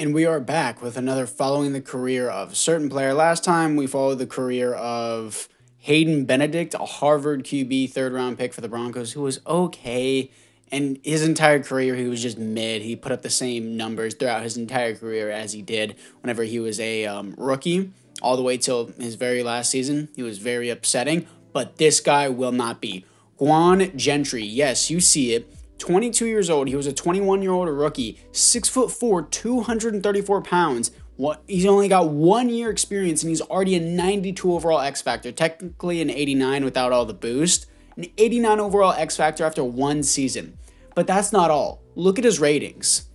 And we are back with another following the career of a certain player. Last time we followed the career of Hayden Benedict, a Harvard QB third round pick for the Broncos, who was okay. And his entire career, he was just mid. He put up the same numbers throughout his entire career as he did whenever he was a rookie, all the way till his very last season. He was very upsetting, but this guy will not be. Guan Gentry, yes, you see it. 22 years old. He was a 21-year-old rookie, 6'4", 234 pounds. He's only got 1 year experience, and he's already a 92 overall X Factor. Technically an 89 without all the boost. An 89 overall X Factor after 1 season. But that's not all. Look at his ratings.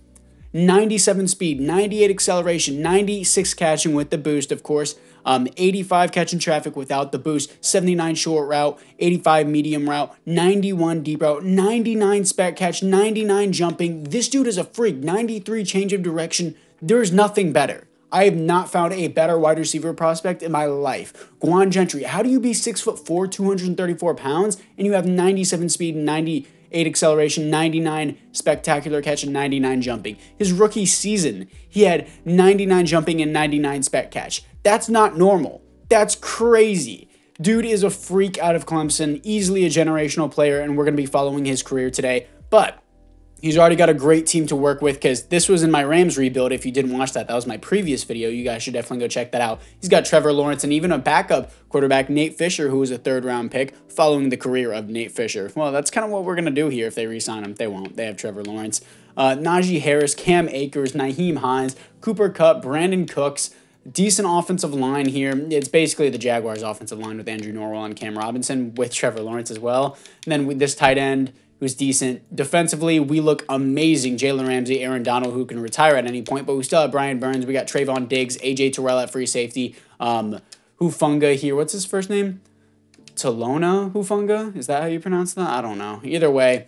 97 speed, 98 acceleration, 96 catching with the boost, of course, 85 catching traffic without the boost, 79 short route, 85 medium route, 91 deep route, 99 spec catch, 99 jumping. This dude is a freak. 93 change of direction. There's nothing better. I have not found a better wide receiver prospect in my life. Guan Gentry, how do you be 6'4", 234 pounds, and you have 97 speed and 98 acceleration, 99 spectacular catch, and 99 jumping? His rookie season, he had 99 jumping and 99 spec catch. That's not normal. That's crazy. Dude is a freak out of Clemson, easily a generational player, and we're going to be following his career today. But he's already got a great team to work with, because this was in my Rams rebuild. If you didn't watch that, that was my previous video. You guys should definitely go check that out. He's got Trevor Lawrence and even a backup quarterback, Nate Fisher, who was a third-round pick, following the career of Nate Fisher. Well, that's kind of what we're going to do here if they re-sign him. They won't. They have Trevor Lawrence. Najee Harris, Cam Akers, Naheem Hines, Cooper Kupp, Brandon Cooks. Decent offensive line here. It's basically the Jaguars' offensive line with Andrew Norwell and Cam Robinson with Trevor Lawrence as well. And then with this tight end, who's decent. Defensively, we look amazing. Jalen Ramsey, Aaron Donald, who can retire at any point, but we still have Brian Burns. We got Trayvon Diggs, AJ Terrell at free safety. Hufunga here. What's his first name? Talona Hufunga? Is that how you pronounce that? I don't know. Either way,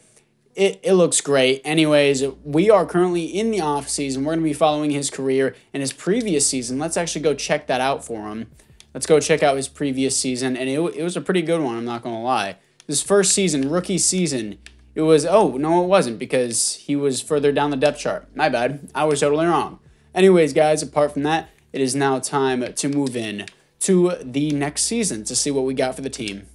it looks great. Anyways, we are currently in the offseason. We're going to be following his career and his previous season. Let's actually go check that out for him. Let's go check out his previous season, and it was a pretty good one, I'm not going to lie. His first season, rookie season, it was, oh, no, it wasn't, because he was further down the depth chart. My bad. I was totally wrong. Anyways, guys, apart from that, it is now time to move in to the next season to see what we got for the team.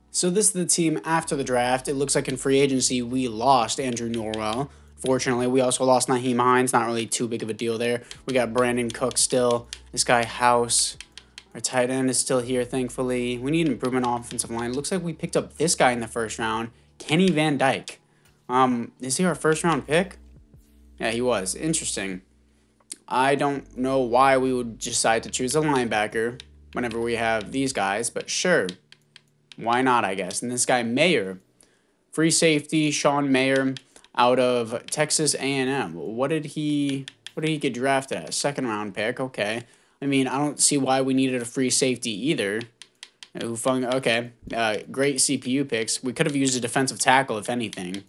So this is the team after the draft. It looks like in free agency, we lost Andrew Norwell. Fortunately, we also lost Naheem Hines. Not really too big of a deal there. We got Brandon Cook still. This guy, House. Our tight end is still here, thankfully. We need an improvement on offensive line. It looks like we picked up this guy in the first round, Kenny Van Dyke. Is he our first round pick? Yeah, he was. Interesting. I don't know why we would decide to choose a linebacker whenever we have these guys, but sure. Why not, I guess. And this guy, Mayer, free safety, Sean Mayer, out of Texas A&M. What did he get drafted as? Second round pick, okay. I mean, I don't see why we needed a free safety either. Okay, great CPU picks. We could have used a defensive tackle, if anything.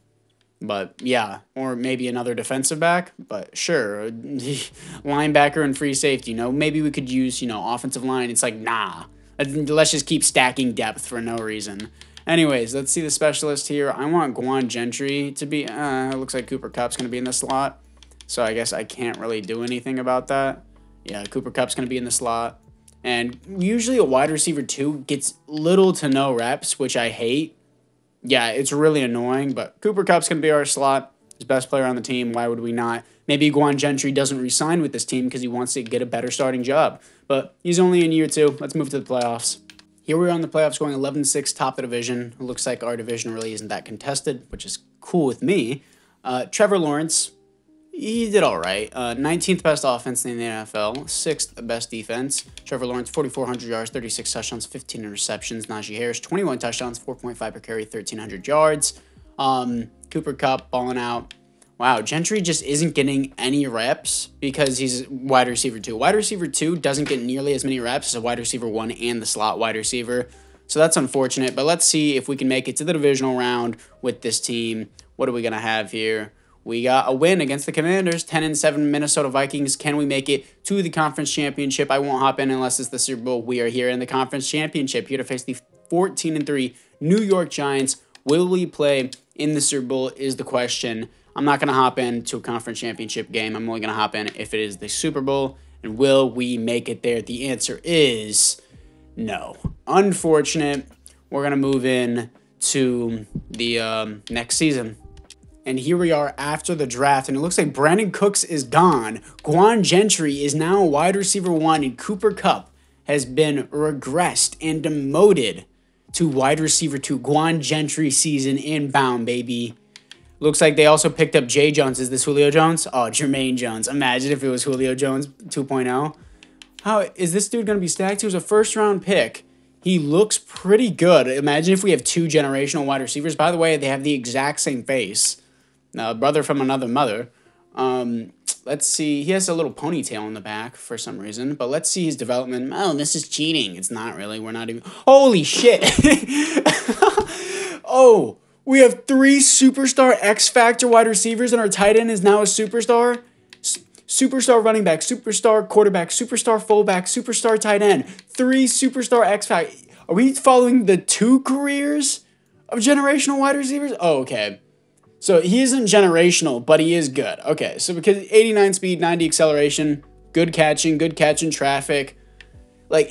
But, yeah, or maybe another defensive back. But, sure, linebacker and free safety. Maybe we could use, offensive line. It's like, nah. Let's just keep stacking depth for no reason. Anyways, let's see the specialist here. I want Guan Gentry to be... it looks like Cooper Kupp's going to be in the slot. So I guess I can't really do anything about that. Yeah, Cooper Kupp's going to be in the slot. And usually a wide receiver 2 gets little to no reps, which I hate. Yeah, it's really annoying, but Cooper Kupp's going to be our slot. He's the best player on the team. Why would we not? Maybe Guan Gentry doesn't re-sign with this team because he wants to get a better starting job. But he's only in year 2. Let's move to the playoffs. Here we are in the playoffs going 11-6, top of the division. It looks like our division really isn't that contested, which is cool with me. Trevor Lawrence, he did all right. 19th best offense in the NFL, 6th best defense. Trevor Lawrence, 4,400 yards, 36 touchdowns, 15 interceptions. Najee Harris, 21 touchdowns, 4.5 per carry, 1,300 yards. Cooper Kupp balling out. Wow, Gentry just isn't getting any reps because he's wide receiver 2. Wide receiver 2 doesn't get nearly as many reps as a wide receiver 1 and the slot wide receiver. So that's unfortunate, but let's see if we can make it to the divisional round with this team. What are we going to have here? We got a win against the Commanders, 10-7 Minnesota Vikings. Can we make it to the conference championship? I won't hop in unless it's the Super Bowl. We are here in the conference championship, here to face the 14-3 New York Giants. Will we play in the Super Bowl is the question. I'm not going to hop into a conference championship game. I'm only going to hop in if it is the Super Bowl. And will we make it there? The answer is no. Unfortunate. We're going to move in to the next season. And here we are after the draft, and it looks like Brandon Cooks is gone. Guan Gentry is now wide receiver 1, and Cooper Kupp has been regressed and demoted to wide receiver 2. Guan Gentry season inbound, baby. Looks like they also picked up Jay Jones. Is this Julio Jones? Oh, Jermaine Jones. Imagine if it was Julio Jones 2.0. How is this dude going to be stacked? He was a first-round pick. He looks pretty good. Imagine if we have 2 generational wide receivers. By the way, they have the exact same face. Brother from another mother. Let's see. He has a little ponytail in the back for some reason. But let's see his development. Oh, this is cheating. It's not really. We're not even... Holy shit. Oh, we have 3 superstar X Factor wide receivers, and our tight end is now a superstar. Superstar running back, superstar quarterback, superstar fullback, superstar tight end. 3 superstar X Factor. Are we following the 2 careers of generational wide receivers? Oh, okay. So he isn't generational, but he is good. Okay, so because 89 speed, 90 acceleration, good catching traffic. Like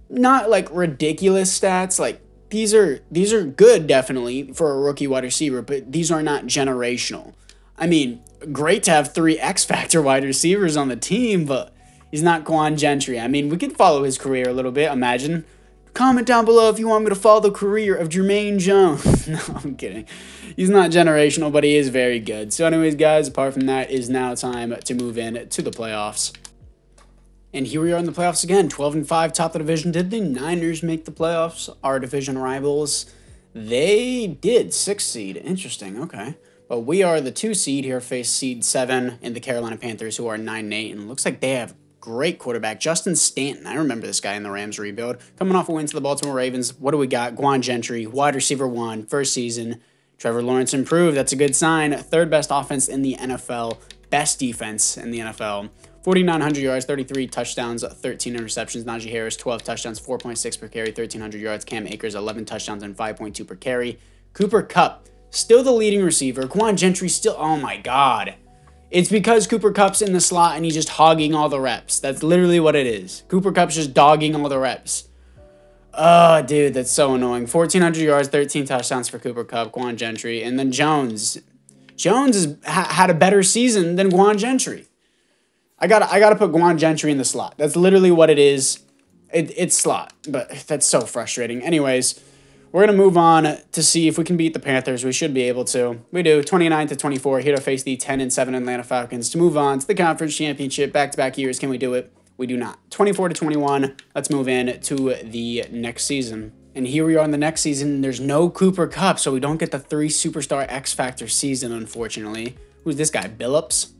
not like ridiculous stats. Like these are good definitely for a rookie wide receiver, but these are not generational. I mean, great to have 3 X Factor wide receivers on the team, but he's not Guan Gentry. I mean, we could follow his career a little bit, imagine. Comment down below if you want me to follow the career of Jermaine Jones. No, I'm kidding. He's not generational, but he is very good. So anyways, guys, apart from that, it is now time to move in to the playoffs. And here we are in the playoffs again, 12-5, top of the division. Did the Niners make the playoffs? Our division rivals? They did, 6th seed. Interesting, okay. But we are the 2 seed here, face seed 7 in the Carolina Panthers, who are 9-8. And it looks like they have great quarterback, Justin Stanton. I remember this guy in the Rams rebuild. Coming off a win to the Baltimore Ravens. What do we got? Guan Gentry, wide receiver 1, first season. Trevor Lawrence improved. That's a good sign. 3rd best offense in the NFL. Best defense in the NFL. 4,900 yards, 33 touchdowns, 13 interceptions. Najee Harris, 12 touchdowns, 4.6 per carry, 1,300 yards. Cam Akers, 11 touchdowns and 5.2 per carry. Cooper Kupp, still the leading receiver. Guan Gentry still, oh my God. It's because Cooper Kupp's in the slot and he's just hogging all the reps. That's literally what it is. Cooper Kupp's just dogging all the reps. Oh, dude, that's so annoying. 1,400 yards, 13 touchdowns for Cooper Kupp, Guan Gentry. And then Jones. Jones has had a better season than Guan Gentry. I gotta put Guan Gentry in the slot. That's literally what it is. It's slot, but that's so frustrating. Anyways, we're going to move on to see if we can beat the Panthers. We should be able to. We do. 29-24, here to face the 10-7 Atlanta Falcons to move on to the conference championship. Back-to-back years. Can we do it? We do not. 24-21. Let's move in to the next season. And here we are in the next season. There's no Cooper Kupp, so we don't get the 3 superstar X Factor season, unfortunately. Who's this guy? Billups?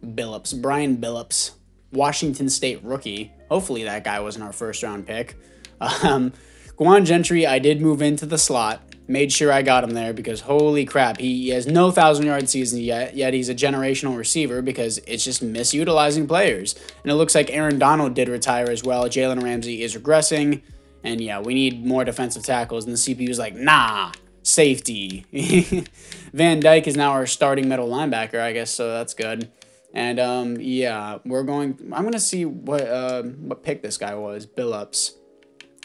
Brian Billups. Washington State rookie. Hopefully that guy wasn't our first-round pick. Guan Gentry, I did move into the slot. Made sure I got him there because holy crap, he has no 1,000-yard season yet he's a generational receiver because it's just misutilizing players. And it looks like Aaron Donald did retire as well. Jalen Ramsey is regressing. And yeah, we need more defensive tackles. And the CPU is like, nah, safety. Van Dyke is now our starting middle linebacker, I guess, so that's good. And yeah, I'm going to see what pick this guy was, Billups.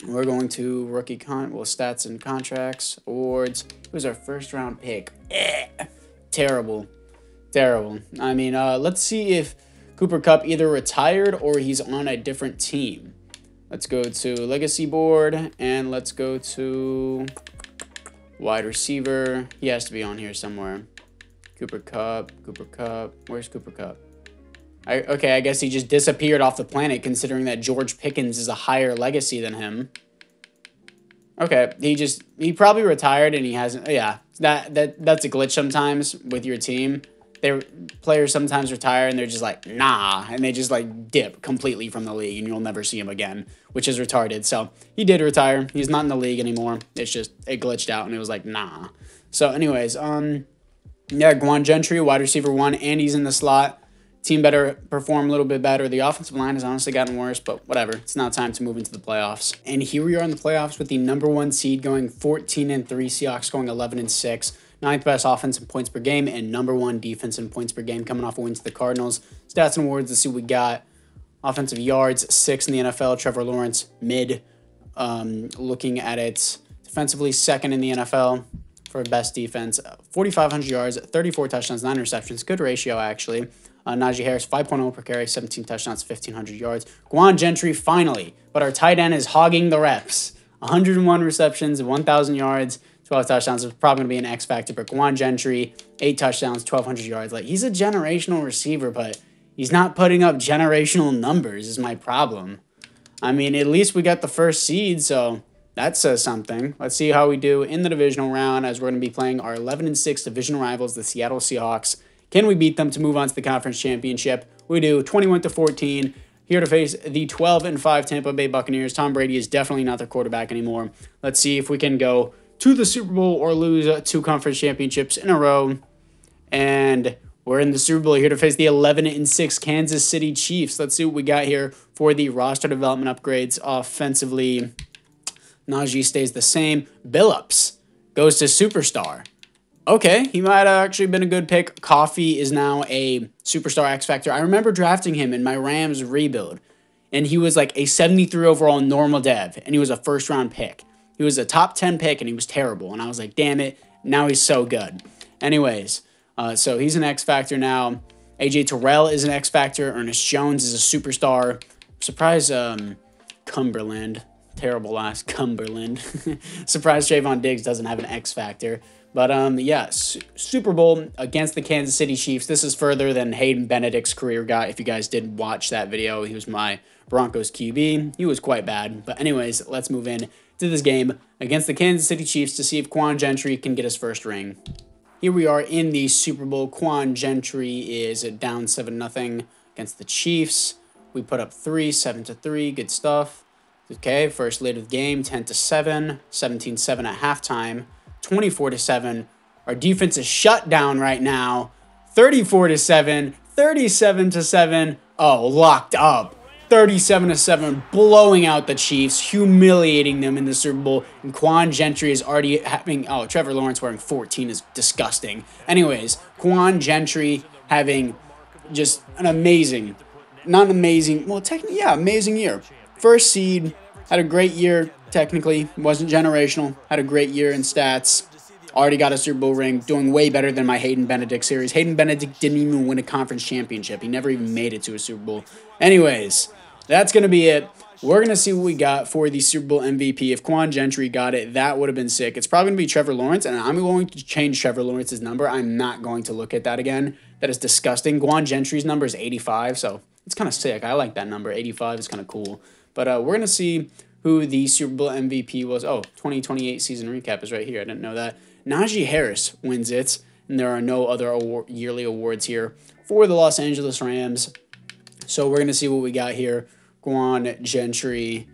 We're going to stats and contracts, awards. Who's our first round pick? Terrible. I mean, let's see if Cooper Kupp either retired or he's on a different team. Let's go to legacy board and let's go to wide receiver. He has to be on here somewhere. Cooper Kupp. Where's Cooper Kupp? Okay, I guess he just disappeared off the planet considering that George Pickens is a higher legacy than him. Okay, he probably retired and he hasn't. Yeah, that's a glitch sometimes with your team. Players sometimes retire and they're just like, nah, and they just like dip completely from the league and you'll never see him again, which is retarded. So he did retire. He's not in the league anymore. It's just, it glitched out and it was like, nah. So anyways, yeah, Guan Gentry, wide receiver 1, and he's in the slot. Team better perform a little bit better. The offensive line has honestly gotten worse, but whatever. It's now time to move into the playoffs. And here we are in the playoffs with the #1 seed going 14-3, Seahawks going 11-6. ninth best offense in points per game, and number 1 defense in points per game, coming off a win to the Cardinals. Stats and awards, let's see what we got. Offensive yards, 6th in the NFL. Trevor Lawrence, mid. Looking at it defensively, 2nd in the NFL for best defense. 4,500 yards, 34 touchdowns, 9 receptions. Good ratio, actually. Najee Harris, 5.0 per carry, 17 touchdowns, 1,500 yards. Gwan Gentry, finally. But our tight end is hogging the reps. 101 receptions, 1,000 yards, 12 touchdowns. It's probably going to be an X factor. But Gwan Gentry, 8 touchdowns, 1,200 yards. Like, he's a generational receiver, but he's not putting up generational numbers is my problem. I mean, at least we got the first seed, so that says something. Let's see how we do in the divisional round, as we're going to be playing our 11-6 division rivals, the Seattle Seahawks. Can we beat them to move on to the conference championship? We do. 21-14. Here to face the 12-5 Tampa Bay Buccaneers. Tom Brady is definitely not their quarterback anymore. Let's see if we can go to the Super Bowl or lose 2 conference championships in a row. And we're in the Super Bowl here to face the 11-6 Kansas City Chiefs. Let's see what we got here for the roster development upgrades. Offensively, Najee stays the same. Billups goes to superstar. Okay, he might have actually been a good pick. Coffee is now a superstar X Factor. I remember drafting him in my Rams rebuild, and he was like a 73 overall normal dev, and he was a first-round pick. He was a top 10 pick, and he was terrible, and I was like, damn it, now he's so good. Anyways, so he's an X Factor now. AJ Terrell is an X Factor. Ernest Jones is a superstar. Surprise, Cumberland. Terrible last, Cumberland. Surprise Trayvon Diggs doesn't have an X Factor. But, yeah, Super Bowl against the Kansas City Chiefs. This is further than Hayden Benedict's career got. If you guys did watch that video, he was my Broncos QB. He was quite bad. But anyways, let's move in to this game against the Kansas City Chiefs to see if Gwan Gentry can get his first ring. Here we are in the Super Bowl. Gwan Gentry is down 7-0 against the Chiefs. We put up 7-3. Good stuff. Okay, first lead of the game, 10-7, 17-7 at halftime. 24-7. Our defense is shut down right now. 34-7, 37-7. Oh, locked up. 37-7, blowing out the Chiefs, humiliating them in the Super Bowl. And Gwan Gentry is already having... Oh, Trevor Lawrence wearing 14 is disgusting. Anyways, Gwan Gentry having just an amazing... Not amazing... Well, technically, yeah, amazing year. First seed, had a great year, technically. Wasn't generational. Had a great year in stats. Already got a Super Bowl ring. Doing way better than my Hayden Benedict series. Hayden Benedict didn't even win a conference championship. He never even made it to a Super Bowl. Anyways, that's going to be it. We're going to see what we got for the Super Bowl MVP. If Gwan Gentry got it, that would have been sick. It's probably going to be Trevor Lawrence, and I'm going to change Trevor Lawrence's number. I'm not going to look at that again. That is disgusting. Gwan Gentry's number is 85, so it's kind of sick. I like that number. 85 is kind of cool. But we're going to see who the Super Bowl MVP was. Oh, 2028 season recap is right here. I didn't know that. Najee Harris wins it, and there are no other yearly awards here for the Los Angeles Rams. So we're going to see what we got here. Gwan Gentry.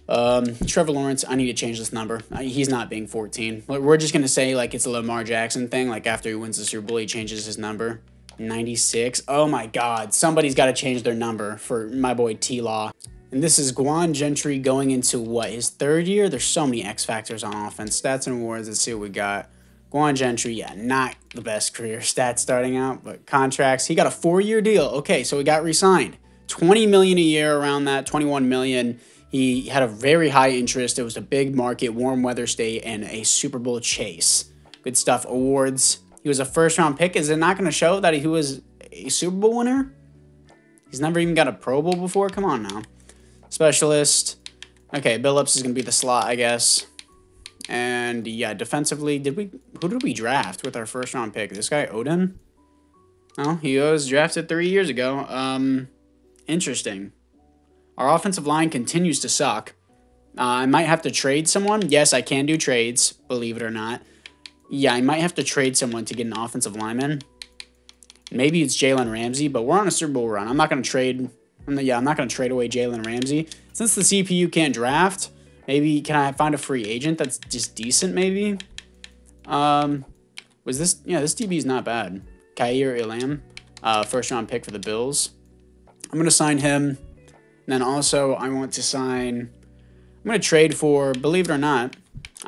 Trevor Lawrence, I need to change this number. He's not being 14. We're just going to say like it's a Lamar Jackson thing. Like after he wins the Super Bowl, he changes his number. 96. Oh my God. Somebody's got to change their number for my boy T-Law. And this is Gwan Gentry going into, what, his 3rd year? There's so many X factors on offense. Stats and awards, let's see what we got. Gwan Gentry, yeah, not the best career stats starting out, but contracts. He got a 4-year deal. Okay, so he got re-signed. $20 million a year, around that, $21 million. He had a very high interest. It was a big market, warm weather state, and a Super Bowl chase. Good stuff. Awards. He was a first-round pick. Is it not going to show that he was a Super Bowl winner? He's never even got a Pro Bowl before? Come on now. Specialist. Okay, Billups is going to be the slot, I guess. And, yeah, defensively, who did we draft with our first-round pick? This guy, Odin? Oh, he was drafted 3 years ago. Interesting. Our offensive line continues to suck. I might have to trade someone. Yes, I can do trades, believe it or not. Yeah, I might have to trade someone to get an offensive lineman. Maybe it's Jalen Ramsey, but we're on a Super Bowl run. I'm not going to trade... I'm not going to trade away Jalen Ramsey. Since the CPU can't draft, maybe can I find a free agent that's just decent, maybe? Was this... Yeah, this DB is not bad. Kair Elam, first-round pick for the Bills. I'm going to sign him. And then also, I want to sign... I'm going to trade for, believe it or not,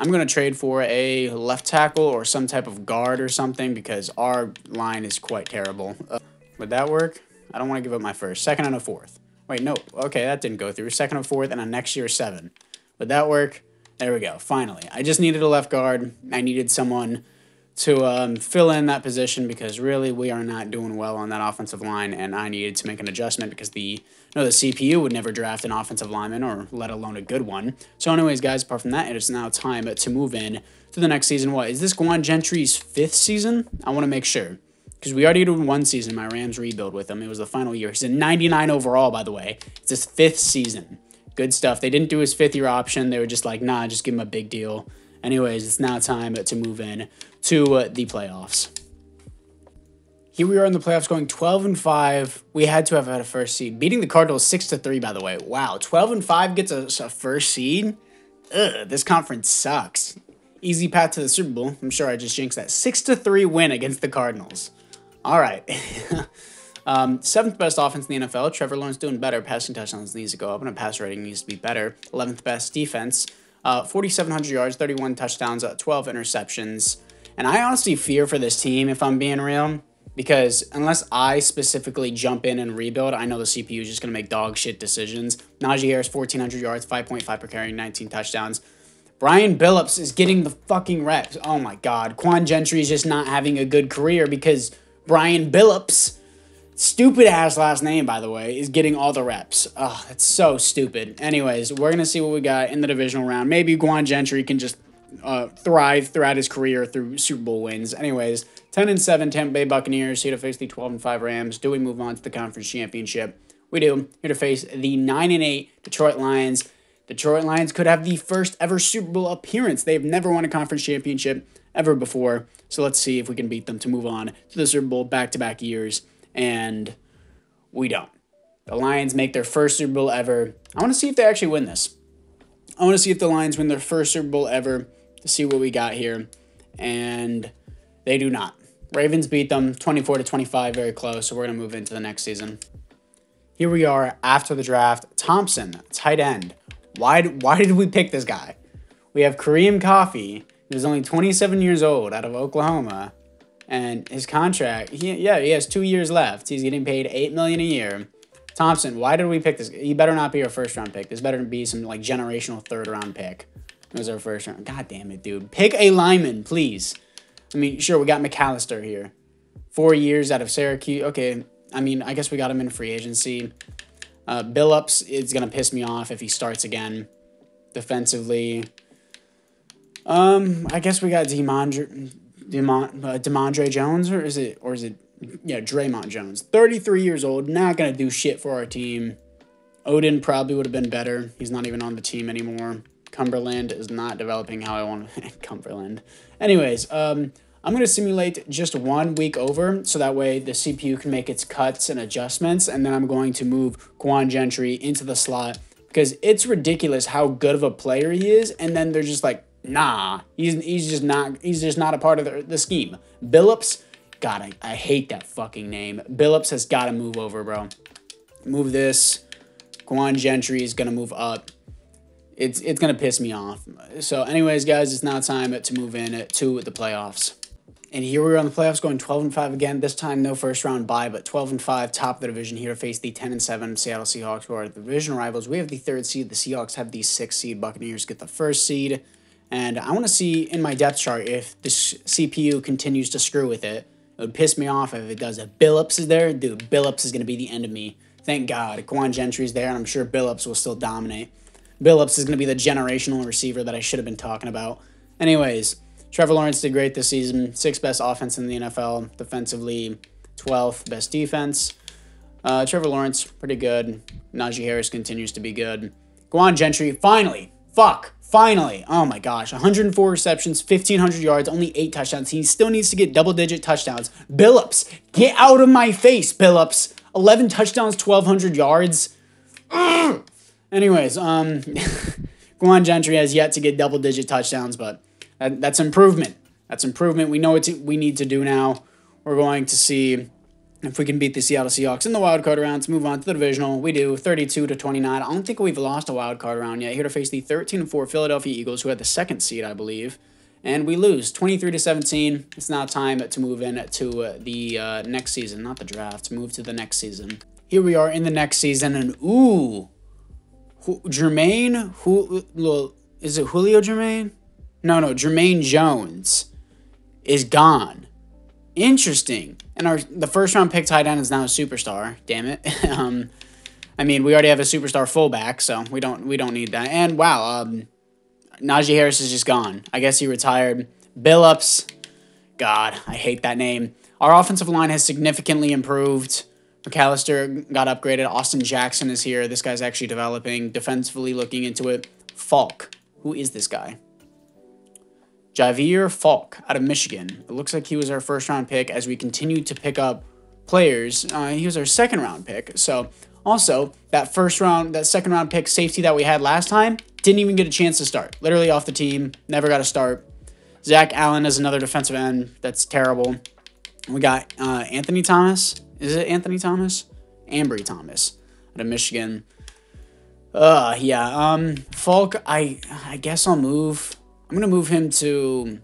I'm going to trade for a left tackle or some type of guard or something because our line is quite terrible. Would that work? I don't want to give up my first. Second and a fourth. Wait, no. Okay, that didn't go through. Second and fourth and a next year 7. Would that work? There we go. Finally. I just needed a left guard. I needed someone to fill in that position because really we are not doing well on that offensive line, and I needed to make an adjustment because the CPU would never draft an offensive lineman or let alone a good one. So anyways, guys, apart from that, it is now time to move in to the next season. What, is this Guan Gentry's 5th season? I want to make sure because we already did 1 season, my Rams rebuild with him. It was the final year. He's a 99 overall, by the way. It's his 5th season. Good stuff. They didn't do his 5th-year option. They were just like, nah, just give him a big deal. Anyways, it's now time to move in to the playoffs. Here we are in the playoffs going 12-5. We had to have had a first seed. Beating the Cardinals 6-3, by the way. Wow, 12-5 gets us a first seed? Ugh, this conference sucks. Easy path to the Super Bowl. I'm sure I just jinxed that. 6-3 win against the Cardinals. All right. 7th best offense in the NFL. Trevor Lawrence doing better. Passing touchdowns needs to go up, and a pass rating needs to be better. 11th best defense. 4,700 yards, 31 touchdowns, 12 interceptions. And I honestly fear for this team, if I'm being real, because unless I specifically jump in and rebuild, I know the CPU is just going to make dog shit decisions. Najee Harris, 1,400 yards, 5.5 per carry, 19 touchdowns. Brian Billups is getting the fucking reps. Oh my God. Quan Gentry is just not having a good career because Brian Billups, stupid ass last name, by the way, is getting all the reps. Oh, that's so stupid. Anyways, we're going to see what we got in the divisional round. Maybe Guan Gentry can just thrive throughout his career through Super Bowl wins. Anyways, 10-7 Tampa Bay Buccaneers here to face the 12-5 Rams. Do we move on to the conference championship? We do. Here to face the 9-8 Detroit Lions. Detroit Lions could have the first ever Super Bowl appearance. They've never won a conference championship ever before. So let's see if we can beat them to move on to the Super Bowl back-to-back years. And we don't. The Lions make their first Super Bowl ever. I want to see if they actually win this. I want to see if the Lions win their first Super Bowl ever to see what we got here. And they do not. Ravens beat them 24-25, very close. So we're going to move into the next season. Here we are after the draft. Thompson, tight end. Why did we pick this guy? We have Kareem Coffey, who's only 27 years old, out of Oklahoma. And his contract, he has 2 years left. He's getting paid $8 million a year. Thompson, why did we pick this? He better not be our first round pick. This better be some like generational 3rd round pick. It was our first round. God damn it, dude. Pick a lineman, please. I mean, sure, we got McAllister here. 4 years out of Syracuse. Okay, I mean, I guess we got him in free agency. Billups is gonna piss me off if he starts again. Defensively, I guess we got Demondre Jones, or is it Draymond Jones. 33 years old, not going to do shit for our team. Odin probably would have been better. He's not even on the team anymore. Cumberland is not developing how I want Cumberland. Anyways, I'm going to simulate just 1 week over, so that way the CPU can make its cuts and adjustments, and then I'm going to move Guan Gentry into the slot, because it's ridiculous how good of a player he is, and then they're just like, nah, he's just not a part of the scheme. Billups, God, I hate that fucking name. Billups has got to move over, bro. Move this. Guan Gentry is gonna move up. It's gonna piss me off. So, anyways, guys, it's now time to move in to the playoffs. And here we are on the playoffs, going 12-5 again. This time, no first round bye, but 12-5, top of the division. Here to face the 10-7 Seattle Seahawks, who are the division rivals. We have the 3rd seed. The Seahawks have the 6th seed. Buccaneers get the 1st seed. And I want to see in my depth chart if this CPU continues to screw with it. It would piss me off if it does. If Billups is there, dude, Billups is going to be the end of me. Thank God. Guan Gentry's there, and I'm sure Billups will still dominate. Billups is going to be the generational receiver that I should have been talking about. Anyways, Trevor Lawrence did great this season. 6th best offense in the NFL. Defensively, 12th best defense. Trevor Lawrence, pretty good. Najee Harris continues to be good. Guan Gentry, finally. Finally. Oh my gosh. 104 receptions, 1,500 yards, only 8 touchdowns. He still needs to get double-digit touchdowns. Billups, get out of my face, Billups. 11 touchdowns, 1,200 yards. Anyways, Guan Gentry has yet to get double-digit touchdowns, but that's improvement. That's improvement. We know what we need to do now. We're going to see If we can beat the Seattle Seahawks in the wild card round to move on to the divisional, we do 32-29. I don't think we've lost a wild card round yet. Here to face the 13-4 Philadelphia Eagles, who had the second seed, I believe, and we lose 23-17. It's now time to move in to the next season, not the draft. Move to the next season. Here we are in the next season, and Jermaine, is it Julio Jermaine? No, Jermaine Jones is gone. Interesting. And the first round pick tight end is now a superstar. Damn it. I mean, we already have a superstar fullback, so we don't need that. And wow, Najee Harris is just gone. I guess he retired. Billups. God, I hate that name. Our offensive line has significantly improved. McAllister got upgraded. Austin Jackson is here. This guy's actually developing. Defensively looking into it. Falk. Who is this guy? Javier Falk out of Michigan. It looks like he was our first-round pick as we continue to pick up players. He was our second-round pick. So, also, that second-round pick safety that we had last time didn't even get a chance to start. Literally off the team. Never got a start. Zach Allen is another defensive end. That's terrible. We got Anthony Thomas. Is it Anthony Thomas? Ambry Thomas out of Michigan. Yeah. Falk, I guess I'll move. I'm going to move him to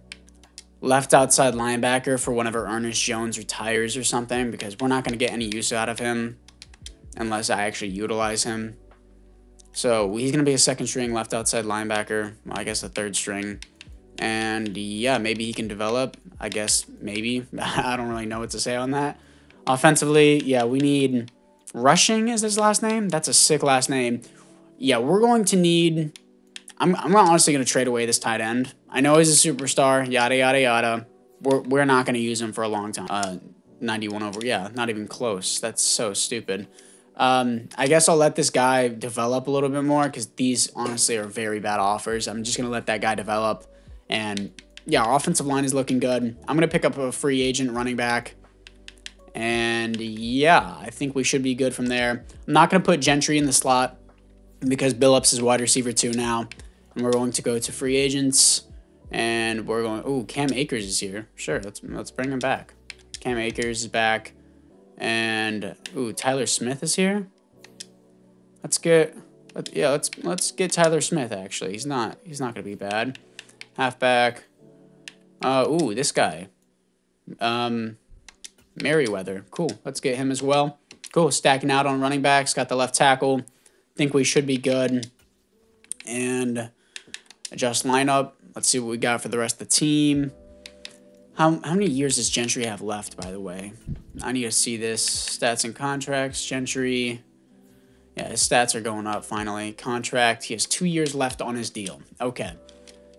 left outside linebacker for whenever Ernest Jones retires or something, because we're not going to get any use out of him unless I actually utilize him. So he's going to be a second string left outside linebacker. Well, I guess a third string. And yeah, maybe he can develop. I guess maybe. I don't really know what to say on that. Offensively, yeah, we need Rushing is his last name. That's a sick last name. Yeah, we're going to need... I'm honestly going to trade away this tight end. I know he's a superstar, yada, yada, yada. We're not going to use him for a long time. 91 over, yeah, not even close. That's so stupid. I guess I'll let this guy develop a little bit more because these, honestly, are very bad offers. I'm just going to let that guy develop. And, yeah, our offensive line is looking good. I'm going to pick up a free agent running back. And, yeah, I think we should be good from there. I'm not going to put Gentry in the slot because Billups is wide receiver 2 now. And we're going to go to free agents. And we're going... Oh, Cam Akers is here. Sure, let's bring him back. Cam Akers is back. And... Ooh, Tyler Smith is here. Let's get Tyler Smith, actually. He's not going to be bad. Halfback. Ooh, this guy. Merriweather. Cool. Let's get him as well. Cool. Stacking out on running backs. Got the left tackle. Think we should be good. And adjust lineup. Let's see what we got for the rest of the team. How many years does Gentry have left, by the way? I need to see this. Stats and contracts. Gentry. Yeah, his stats are going up finally. Contract. He has 2 years left on his deal. Okay.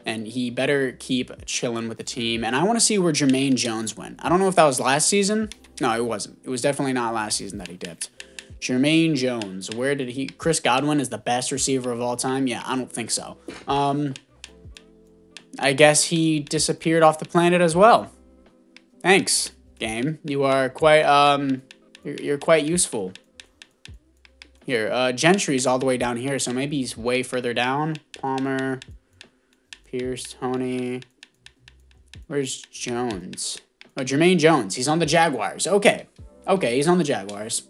And he better keep chilling with the team. And I want to see where Jermaine Jones went. I don't know if that was last season. No, it wasn't. It was definitely not last season that he dipped. Jermaine Jones. Where did he... Chris Godwin is the best receiver of all time? Yeah, I don't think so. I guess he disappeared off the planet as well. Thanks, game. You are quite... You're quite useful. Here, Gentry's all the way down here, so maybe he's way further down. Palmer... Pierce, Tony. Where's Jones? Oh, Jermaine Jones. He's on the Jaguars. Okay, he's on the Jaguars.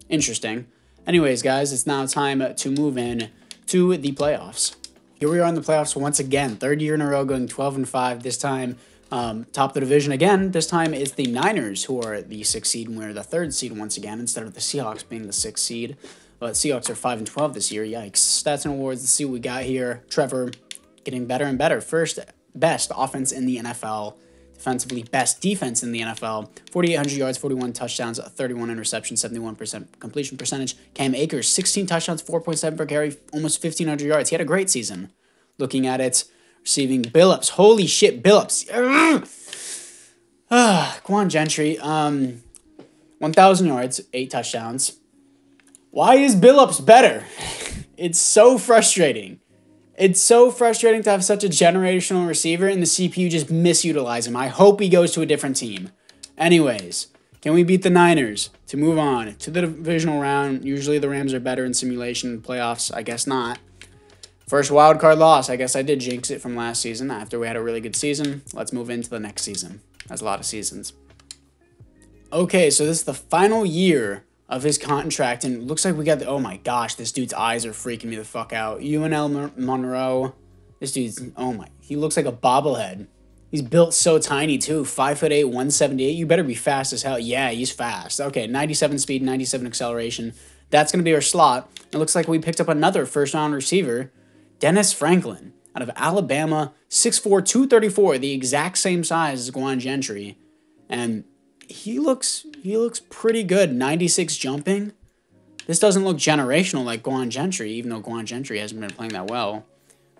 Interesting. Anyways, guys, it's now time to move in to the playoffs. Here we are in the playoffs once again. Third year in a row going 12-5. This time, top of the division again. This time it's the Niners who are the 6th seed, and we're the 3rd seed once again instead of the Seahawks being the 6th seed. But Seahawks are 5-12 this year. Yikes. Stats and awards. Let's see what we got here. Trevor getting better and better. First best offense in the NFL. Defensively best defense in the NFL. 4,800 yards, 41 touchdowns, 31 interceptions, 71% completion percentage. Cam Akers, 16 touchdowns, 4.7 per carry, almost 1,500 yards. He had a great season. Looking at it, receiving Billups. Holy shit, Billups. Come on, Gentry. 1,000 yards, 8 touchdowns. Why is Billups better? It's so frustrating. It's so frustrating to have such a generational receiver and the CPU just misutilize him. I hope he goes to a different team. Anyways, can we beat the Niners to move on to the divisional round? Usually the Rams are better in simulation playoffs. I guess not. First wild card loss. I guess I did jinx it from last season after we had a really good season. Let's move into the next season. That's a lot of seasons. Okay, so this is the final year of his contract, and it looks like we got the. Oh my gosh, this dude's eyes are freaking me the fuck out. UNL Monroe. This dude's. Oh my. He looks like a bobblehead. He's built so tiny too. 5'8", 178. You better be fast as hell. Yeah, he's fast. Okay, 97 speed, 97 acceleration. That's going to be our slot. It looks like we picked up another first-round receiver, Dennis Franklin, out of Alabama, 6'4", 234, the exact same size as Guan Gentry. And he looks pretty good. 96 jumping. This doesn't look generational like Guan Gentry, even though Guan Gentry hasn't been playing that well.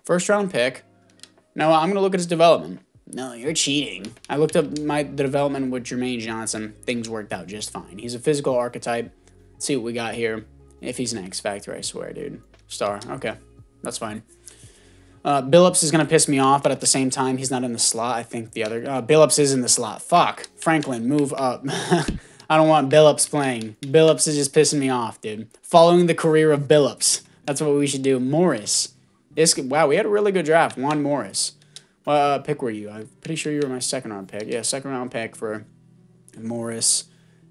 First-round pick. Now I'm going to look at his development. No, you're cheating. I looked up the development with Jermaine Johnson. Things worked out just fine. He's a physical archetype. Let's see what we got here. If he's an X Factor, I swear, dude. Star. Okay, that's fine. Billups is going to piss me off, but at the same time, he's not in the slot. I think the other... Billups is in the slot. Fuck. Franklin, move up. I don't want Billups playing. Billups is just pissing me off, dude. Following the career of Billups. That's what we should do. Morris. Wow, we had a really good draft. Juan Morris. What pick were you? I'm pretty sure you were my second-round pick. Yeah, second-round pick for Morris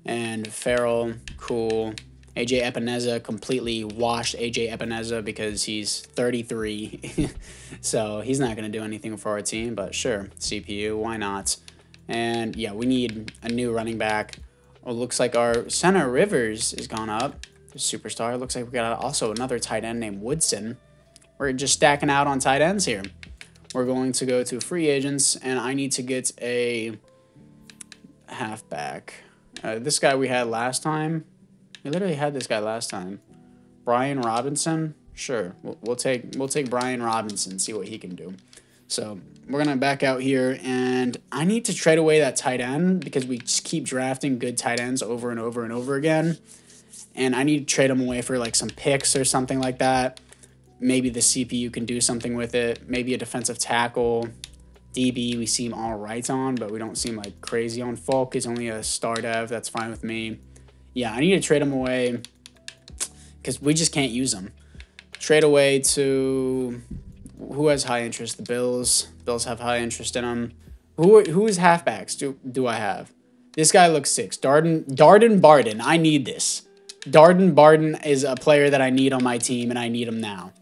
and Farrell. Cool. AJ Epineza, completely washed AJ Epineza because he's 33. So he's not going to do anything for our team, but sure, CPU, why not? And yeah, we need a new running back. It looks like our center Rivers has gone up. The superstar. Looks like we got also another tight end named Woodson. We're just stacking out on tight ends here. We're going to go to free agents, and I need to get a halfback. This guy we had last time. We literally had this guy last time. Brian Robinson. Sure, we'll take Brian Robinson. See what he can do. So we're gonna back out here, and I need to trade away that tight end because we just keep drafting good tight ends over and over and over again. And I need to trade them away for like some picks or something like that. Maybe the CPU can do something with it. Maybe a defensive tackle. DB we seem all right on, but we don't seem like crazy on. Folk is only a star dev. That's fine with me. Yeah, I need to trade them away because we just can't use them. Trade away to... Who has high interest? The Bills. Bills have high interest in them. Who is halfbacks do I have? This guy looks sick. Darden Barden. I need this. Darden Barden is a player that I need on my team, and I need him now.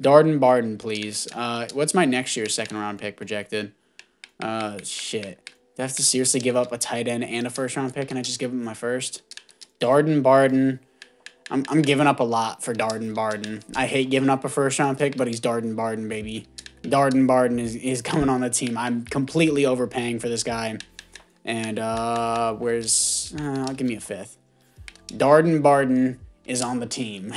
Darden Barden, please. What's my next year's second-round pick projected? Shit. Do I have to seriously give up a tight end and a first-round pick? Can I just give him my first? Darden Barden. I'm giving up a lot for Darden Barden. I hate giving up a first-round pick, but he's Darden Barden, baby. Darden Barden is coming on the team. I'm completely overpaying for this guy. And where's... give me a fifth. Darden Barden is on the team.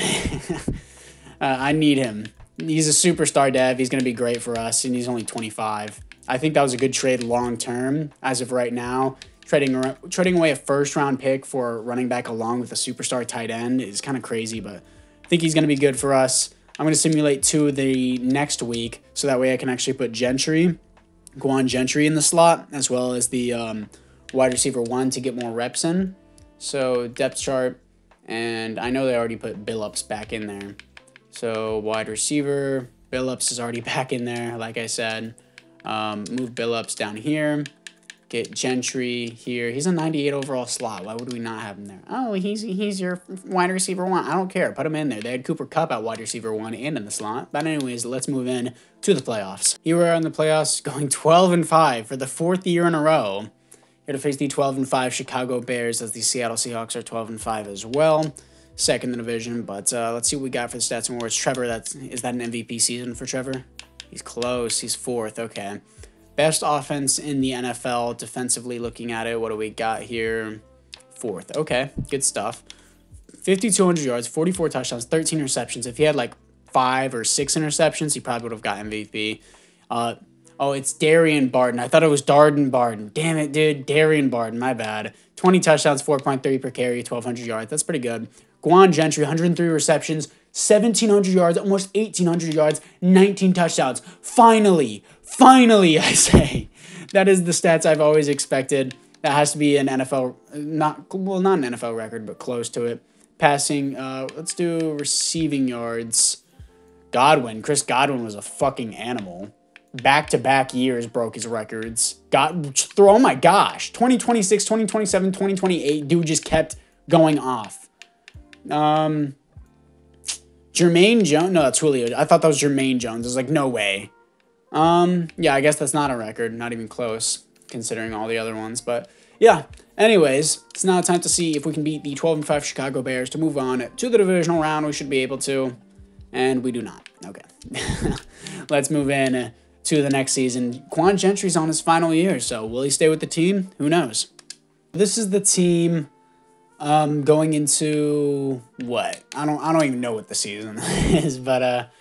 I need him. He's a superstar dev. He's going to be great for us, and he's only 25. I think that was a good trade long term as of right now. Trading away a first-round pick for running back along with a superstar tight end is kind of crazy, but I think he's going to be good for us. I'm going to simulate 2 the next week, so that way I can actually put Guan Gentry in the slot, as well as the wide receiver 1 to get more reps in. So depth chart, and I know they already put Billups back in there. So wide receiver, Billups is already back in there, like I said. Move Billups down here. Get Gentry here. He's a 98 overall slot. Why would we not have him there? Oh, he's your wide receiver 1. I don't care. Put him in there. They had Cooper Kupp at wide receiver 1 and in the slot. But anyways, let's move in to the playoffs. Here we are in the playoffs, going 12-5 for the 4th year in a row. Here to face the 12-5 Chicago Bears, as the Seattle Seahawks are 12-5 as well. Second in the division, but let's see what we got for the stats and awards. Trevor, is that an MVP season for Trevor? He's close. He's 4th. Okay. Best offense in the NFL, defensively looking at it. What do we got here? 4th. Okay, good stuff. 5,200 yards, 44 touchdowns, 13 receptions. If he had like 5 or 6 interceptions, he probably would have got MVP. Oh, it's Darian Barden. I thought it was Darden Barden. Damn it, dude. Darian Barden, my bad. 20 touchdowns, 4.3 per carry, 1,200 yards. That's pretty good. Guan Gentry, 103 receptions, 1,700 yards, almost 1,800 yards, 19 touchdowns. Finally, I say. That is the stats I've always expected. That has to be an NFL, not an NFL record, but close to it. Passing, let's do receiving yards. Chris Godwin was a fucking animal. back-to-back years broke his records. Oh my gosh, 2026, 2027, 2028, dude just kept going off. Jermaine Jones, no, that's Julio. I thought that was Jermaine Jones. I was like, no way. Yeah, I guess that's not a record, not even close, considering all the other ones. But yeah, anyways, it's now time to see if we can beat the 12-5 Chicago Bears to move on to the divisional round. We should be able to, and we do not. Okay, let's move in to the next season. Quan Gentry's on his final year, so will he stay with the team? Who knows? This is the team going into what? I don't even know what the season is, but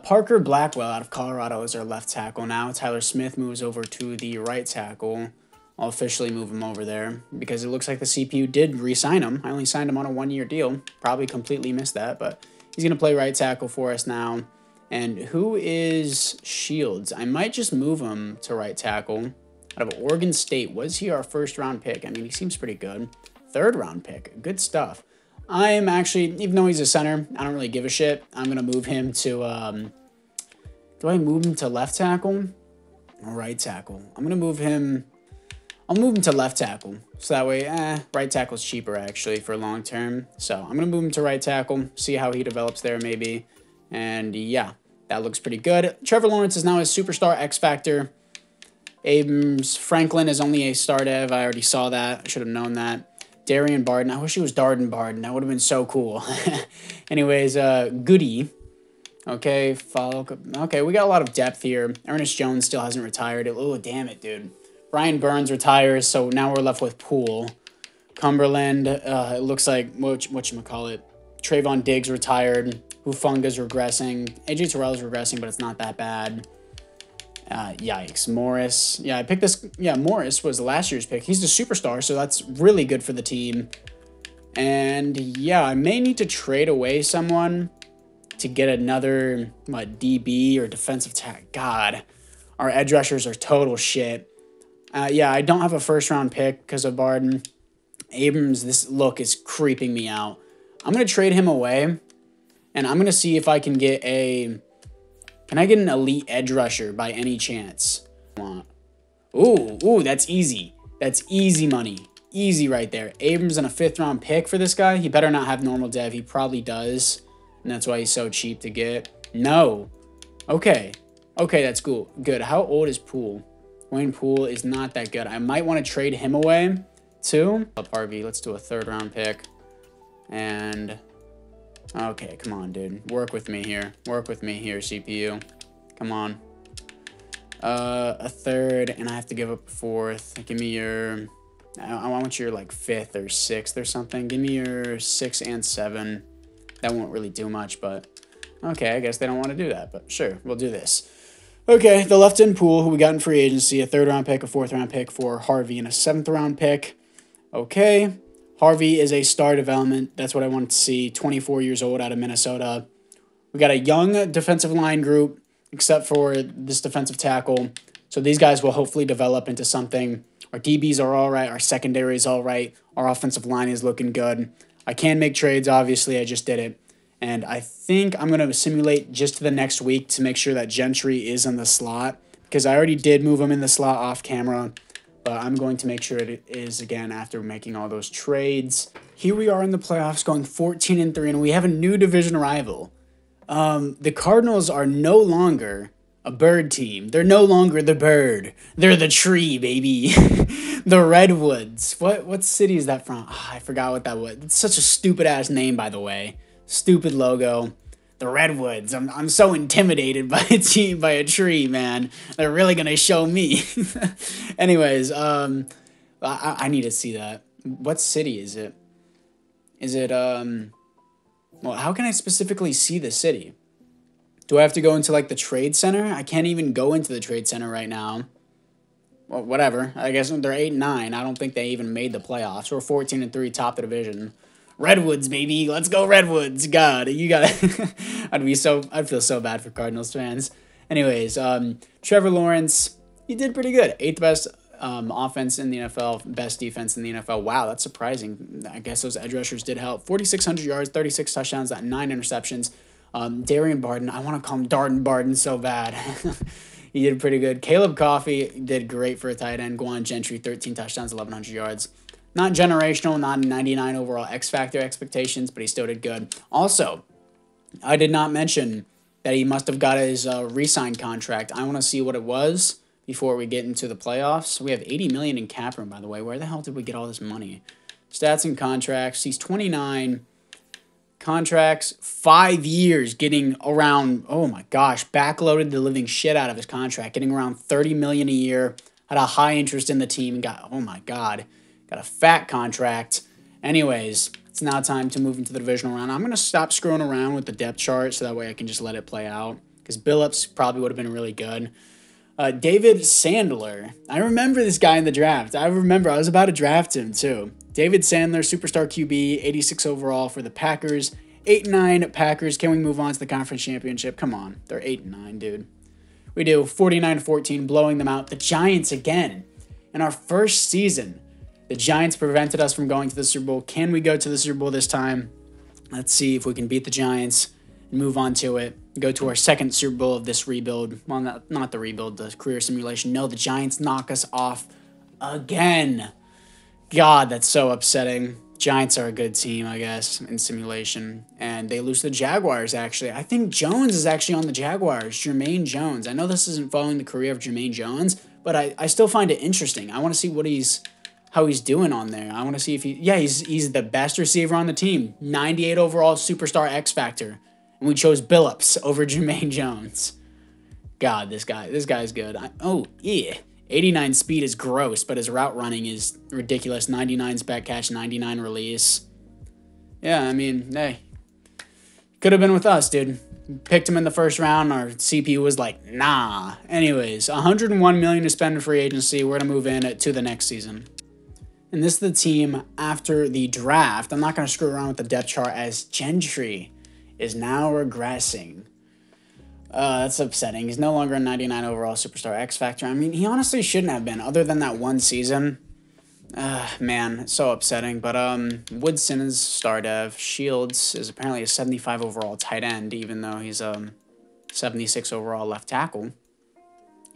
Parker Blackwell out of Colorado is our left tackle now. Tyler Smith moves over to the right tackle. I'll officially move him over there because it looks like the CPU did re-sign him. I only signed him on a 1-year deal. Probably completely missed that, but he's going to play right tackle for us now. And who is Shields? I might just move him to right tackle. Out of Oregon State. Was he our first-round pick? I mean, he seems pretty good. Third-round pick. Good stuff. I'm actually, even though he's a center, I don't really give a shit. I'm going to move him to, do I move him to left tackle or right tackle? I'm going to move him, I'll move him to left tackle. So that way, right tackle's cheaper, actually, for long term. So I'm going to move him to right tackle, see how he develops there, maybe. And yeah, that looks pretty good. Trevor Lawrence is now his superstar X Factor. Abrams Franklin is only a star dev. I already saw that. I should have known that. Darian Barden. I wish he was Darden Barden. That would have been so cool. Anyways, Goody. Okay, Okay, we got a lot of depth here. Ernest Jones still hasn't retired. Oh, damn it, dude. Brian Burns retires, so now we're left with Poole. Cumberland, it looks like, whatchamacallit, Trayvon Diggs retired. Hufunga's regressing. AJ Terrell's regressing, but it's not that bad. Yikes. Morris. Yeah, I picked this. Yeah, Morris was last year's pick. He's the superstar, so that's really good for the team. And yeah, I may need to trade away someone to get another, DB or defensive tack. God, our edge rushers are total shit. Yeah, I don't have a first-round pick because of Barden. Abrams, this look is creeping me out. I'm going to trade him away, and I'm going to see if I can get a... Can I get an elite edge rusher by any chance? Ooh, that's easy. That's easy money. Easy right there. Abrams and a 5th-round pick for this guy. He better not have normal dev. He probably does, and that's why he's so cheap to get. No. Okay. Okay, that's cool. Good. How old is Poole? Wayne Poole is not that good. I might want to trade him away, too. Up RV. Let's do a 3rd-round pick. And... Okay, come on, dude. Work with me here. Work with me here, CPU. Come on. A 3rd, and I have to give up a 4th. Give me your... I want your, 5th or 6th or something. Give me your 6 and 7. That won't really do much, but... Okay, I guess they don't want to do that, but sure, we'll do this. Okay, the left-end Pool, who we got in free agency, a 3rd-round pick, a 4th-round pick for Harvey, and a 7th-round pick. Okay. Harvey is a star development. That's what I wanted to see. 24 years old out of Minnesota. We got a young defensive line group, except for this defensive tackle. So these guys will hopefully develop into something. Our DBs are all right. Our secondary is all right. Our offensive line is looking good. I can make trades, obviously. I just did it. And I think I'm going to simulate just to the next week to make sure that Gentry is in the slot, because I already did move him in the slot off camera. But I'm going to make sure it is again after making all those trades. Here we are in the playoffs going 14-3, and we have a new division rival. The Cardinals are no longer a bird team. They're no longer the bird. They're the tree, baby. The Redwoods. What city is that from? Oh, I forgot what that was. It's such a stupid-ass name, by the way. Stupid logo. The Redwoods. I'm so intimidated by a team, by a tree, man. They're really gonna show me. Anyways, I need to see that. What city is it? Is it well, how can I specifically see the city? Do I have to go into the trade center? I can't even go into the trade center right now. Well, whatever. I guess they're 8-9. I don't think they even made the playoffs. We're 14-3, top the division. Redwoods, baby. Let's go Redwoods. God, you got it. I'd feel so bad for Cardinals fans. Anyways, Trevor Lawrence, he did pretty good. 8th best offense in the NFL, best defense in the NFL. Wow, that's surprising. I guess those edge rushers did help. 4,600 yards, 36 touchdowns, 9 interceptions. Darian Barden, I want to call him Darden Barden so bad. He did pretty good. Caleb Coffey did great for a tight end. Guan Gentry, 13 touchdowns, 1,100 yards. Not generational, not 99 overall X Factor expectations, but he still did good. Also, I did not mention that he must have got his re-signed contract. I want to see what it was before we get into the playoffs. We have $80 million in cap room, by the way. Where the hell did we get all this money? Stats and contracts. He's 29. Contracts, 5 years, getting around, oh my gosh, backloaded the living shit out of his contract, getting around $30 million a year, had a high interest in the team, and got, oh my god, got a fat contract. Anyways, it's now time to move into the divisional round. I'm going to stop screwing around with the depth chart so that way I can just let it play out, because Billups probably would have been really good. David Sandler. I remember this guy in the draft. I was about to draft him too. David Sandler, superstar QB, 86 overall for the Packers. 8-9 Packers. Can we move on to the conference championship? Come on. They're 8-9, dude. We do. 49-14, blowing them out. The Giants again. In our first season, the Giants prevented us from going to the Super Bowl. Can we go to the Super Bowl this time? Let's see if we can beat the Giants and move on to it. Go to our second Super Bowl of this rebuild. Well, not the rebuild, the career simulation. No, the Giants knock us off again. God, that's so upsetting. Giants are a good team, I guess, in simulation. And they lose to the Jaguars, actually. I think Jones is actually on the Jaguars. Jermaine Jones. I know this isn't following the career of Jermaine Jones, but I still find it interesting. I want to see how he's doing on there. I want to see if he's the best receiver on the team. 98 overall superstar X Factor. And we chose Billups over Jermaine Jones. God, this guy's good. 89 speed is gross, but his route running is ridiculous. 99 spec catch, 99 release. Yeah, I mean, hey. Could have been with us, dude. Picked him in the first round. Our CPU was like, nah. Anyways, $101 million to spend in free agency. We're going to move in to the next season. And this is the team after the draft. I'm not going to screw around with the depth chart as Gentry is now regressing. That's upsetting. He's no longer a 99 overall superstar X Factor. I mean, he honestly shouldn't have been, other than that one season. Man, it's so upsetting. But Woodson is star dev. Shields is apparently a 75 overall tight end, even though he's 76 overall left tackle.